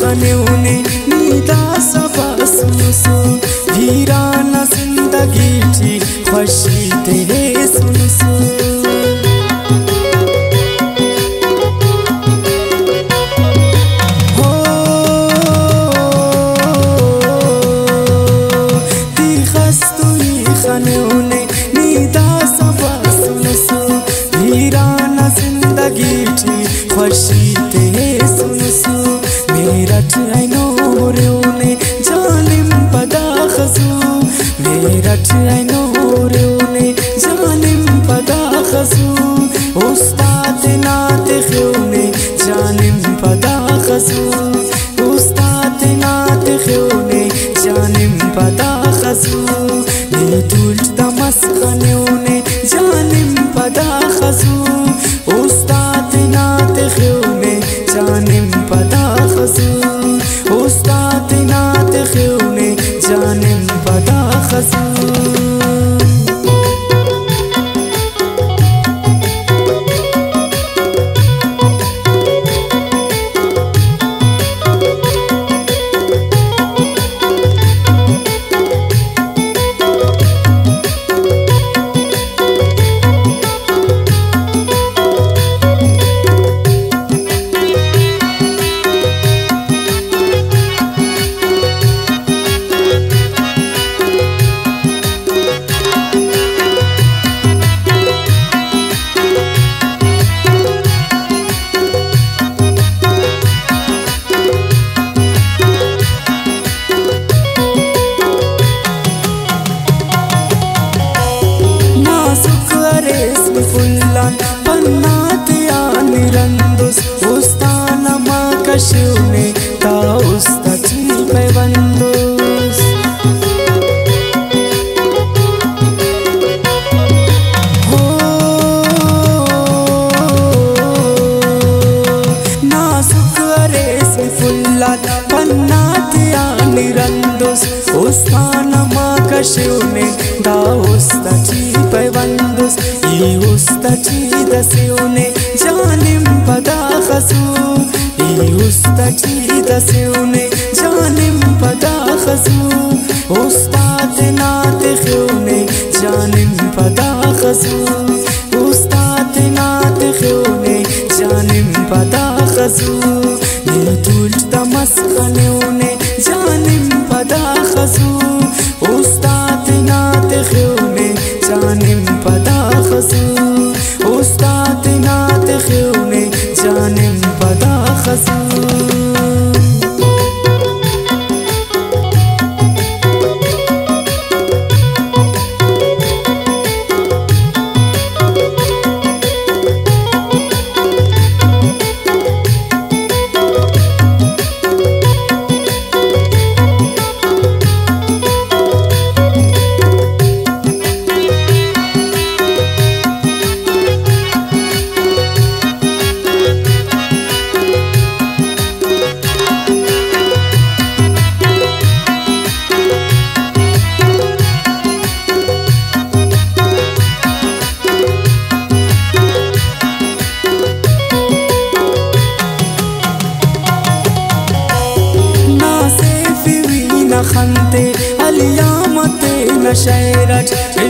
खनेउने नीदा सबस मुसो वीराना जिंदगी की खुशी तेरे सुनसो हो दी खस्तुई खनेउने नीदा सबस मुसो वीराना जिंदगी की खुशी तेरे सुनसो मेरठ ऐनो रेउने जालिम पदा खजू मेरठ ऐनो रेउने जालिम पदा खजू उस्ताद नात खिउने जालिम पदा खजू उस्ताद नात खिउने जालिम पदा खजू लीतुल दमस खनेउने जालिम पदा खजू उस्ताद नात खिउने जालिम पदा उस्ताद नात खिउने जानिम पदा खजू फुल्लान पन्नात यानी रंदुस उस्ताना मा कशुने ता उस्ताची पे बंदुस हो नासुक अरेस फुल्लान पन्नात यानी रंदुस उस्ताना मा कशुने ता उस्ताची पे बंदुस उस्ताची दस्योने जानिम पदा खजू उस्ताची दस्योने जानिम पदा खजू उस्ताद नात खिउने जानिम पदा खजू उस्ताद नात खिउने जानिम पदा खजू लीतुल दमस खनेउने जानिम पदा खजू उस्ताद नात खिउने जानिम पदा खजू उस्ताद नात खिउने जानिम पदा खजू